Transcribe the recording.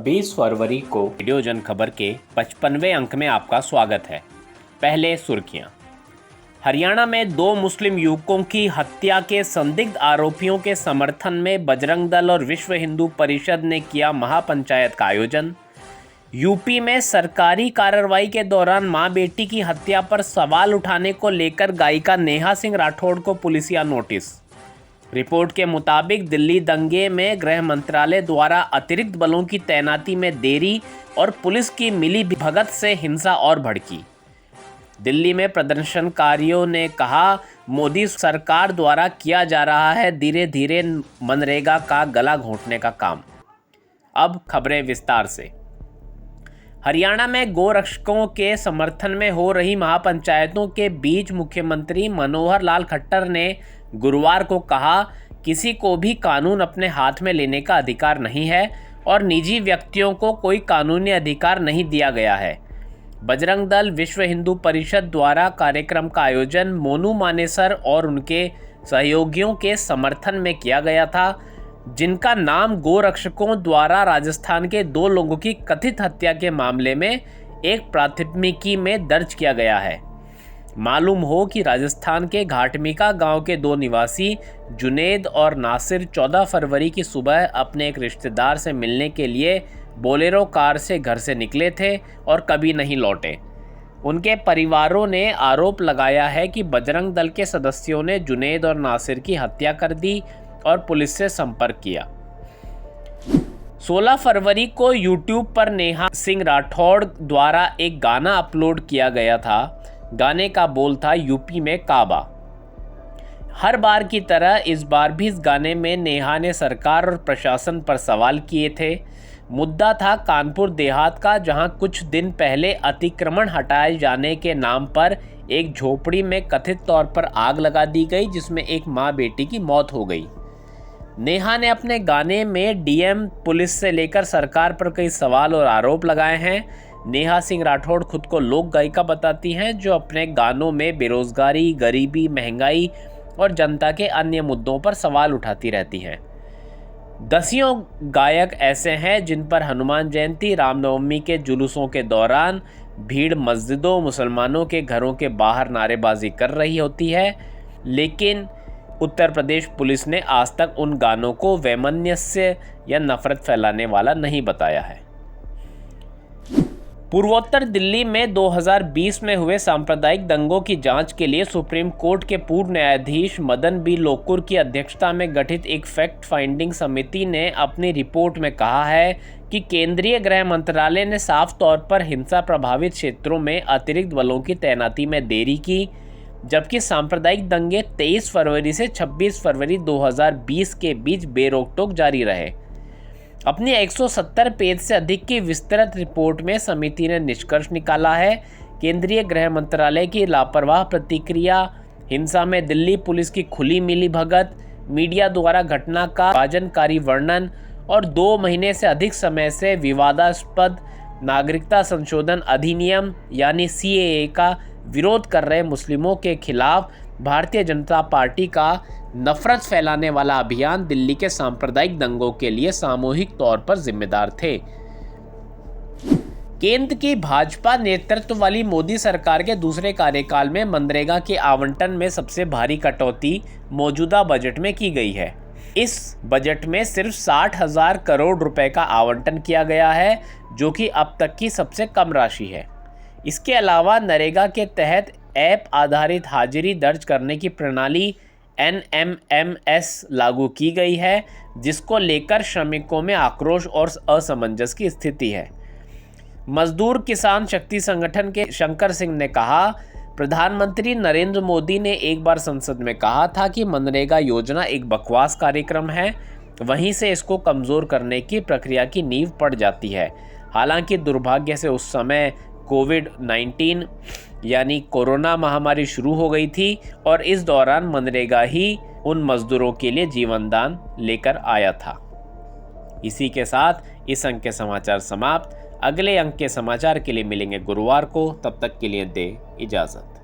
26 फरवरी को वीडियो जन खबर के 55वें अंक में आपका स्वागत है। पहले सुर्खियां। हरियाणा में 2 मुस्लिम युवकों की हत्या के संदिग्ध आरोपियों के समर्थन में बजरंग दल और विश्व हिंदू परिषद ने किया महापंचायत का आयोजन। यूपी में सरकारी कार्रवाई के दौरान मां बेटी की हत्या पर सवाल उठाने को लेकर गायिका नेहा सिंह राठौड़ को पुलिसिया नोटिस। रिपोर्ट के मुताबिक दिल्ली दंगे में गृह मंत्रालय द्वारा अतिरिक्त बलों की तैनाती में देरी और पुलिस की मिलीभगत से हिंसा और भड़की। दिल्ली में प्रदर्शनकारियों ने कहा, मोदी सरकार द्वारा किया जा रहा है धीरे धीरे मनरेगा का गला घोंटने का काम। अब खबरें विस्तार से। हरियाणा में गोरक्षकों के समर्थन में हो रही महापंचायतों के बीच मुख्यमंत्री मनोहर लाल खट्टर ने गुरुवार को कहा, किसी को भी कानून अपने हाथ में लेने का अधिकार नहीं है और निजी व्यक्तियों को कोई कानूनी अधिकार नहीं दिया गया है। बजरंग दल विश्व हिंदू परिषद द्वारा कार्यक्रम का आयोजन मोनू मानेसर और उनके सहयोगियों के समर्थन में किया गया था, जिनका नाम गोरक्षकों द्वारा राजस्थान के 2 लोगों की कथित हत्या के मामले में एक प्राथमिकी में दर्ज किया गया है। मालूम हो कि राजस्थान के घाटमिका गांव के 2 निवासी जुनेद और नासिर 14 फरवरी की सुबह अपने एक रिश्तेदार से मिलने के लिए बोलेरो कार से घर से निकले थे और कभी नहीं लौटे। उनके परिवारों ने आरोप लगाया है कि बजरंग दल के सदस्यों ने जुनेद और नासिर की हत्या कर दी और पुलिस से संपर्क किया। 16 फरवरी को YouTube पर नेहा सिंह राठौड़ द्वारा एक गाना अपलोड किया गया था। गाने का बोल था, यूपी में काबा। हर बार की तरह इस बार भी इस गाने में नेहा ने सरकार और प्रशासन पर सवाल किए थे। मुद्दा था कानपुर देहात का, जहां कुछ दिन पहले अतिक्रमण हटाए जाने के नाम पर एक झोपड़ी में कथित तौर पर आग लगा दी गई, जिसमें एक मां बेटी की मौत हो गई। नेहा ने अपने गाने में डीएम, पुलिस से लेकर सरकार पर कई सवाल और आरोप लगाए हैं। नेहा सिंह राठौड़ खुद को लोक गायिका बताती हैं, जो अपने गानों में बेरोजगारी, गरीबी, महंगाई और जनता के अन्य मुद्दों पर सवाल उठाती रहती हैं। दसियों गायक ऐसे हैं जिन पर हनुमान जयंती, रामनवमी के जुलूसों के दौरान भीड़ मस्जिदों, मुसलमानों के घरों के बाहर नारेबाजी कर रही होती है, लेकिन उत्तर प्रदेश पुलिस ने आज तक उन गानों को वैमनस्य या नफरत फैलाने वाला नहीं बताया है। पूर्वोत्तर दिल्ली में 2020 में हुए सांप्रदायिक दंगों की जांच के लिए सुप्रीम कोर्ट के पूर्व न्यायाधीश मदन बी लोकुर की अध्यक्षता में गठित एक फैक्ट फाइंडिंग समिति ने अपनी रिपोर्ट में कहा है कि केंद्रीय गृह मंत्रालय ने साफ तौर पर हिंसा प्रभावित क्षेत्रों में अतिरिक्त बलों की तैनाती में देरी की, जबकि सांप्रदायिक दंगे 23 फरवरी से 26 फरवरी 2020 के बीच बेरोक-टोक जारी रहे। अपनी 170 पेज से अधिक की विस्तृत रिपोर्ट में समिति ने निष्कर्ष निकाला है, केंद्रीय गृह मंत्रालय की लापरवाह प्रतिक्रिया, हिंसा में दिल्ली पुलिस की खुली मिलीभगत, मीडिया द्वारा घटना का विभाजनकारी वर्णन और 2 महीने से अधिक समय से विवादास्पद नागरिकता संशोधन अधिनियम यानी CAA का विरोध कर रहे मुस्लिमों के खिलाफ भारतीय जनता पार्टी का नफरत फैलाने वाला अभियान दिल्ली के सांप्रदायिक दंगों के लिए सामूहिक तौर पर जिम्मेदार थे। केंद्र की भाजपा नेतृत्व वाली मोदी सरकार के दूसरे कार्यकाल में मनरेगा के आवंटन में सबसे भारी कटौती मौजूदा बजट में की गई है। इस बजट में सिर्फ 60,000 करोड़ रुपए का आवंटन किया गया है, जो कि अब तक की सबसे कम राशि है। इसके अलावा नरेगा के तहत ऐप आधारित हाजिरी दर्ज करने की प्रणाली NMMS लागू की गई है, जिसको लेकर श्रमिकों में आक्रोश और असमंजस की स्थिति है। मजदूर किसान शक्ति संगठन के शंकर सिंह ने कहा, प्रधानमंत्री नरेंद्र मोदी ने एक बार संसद में कहा था कि मनरेगा योजना एक बकवास कार्यक्रम है, वहीं से इसको कमज़ोर करने की प्रक्रिया की नींव पड़ जाती है। हालांकि दुर्भाग्य से उस समय कोविड-19 यानी कोरोना महामारी शुरू हो गई थी और इस दौरान मनरेगा ही उन मजदूरों के लिए जीवनदान लेकर आया था। इसी के साथ इस अंक के समाचार समाप्त। अगले अंक के समाचार के लिए मिलेंगे गुरुवार को, तब तक के लिए दे इजाज़त।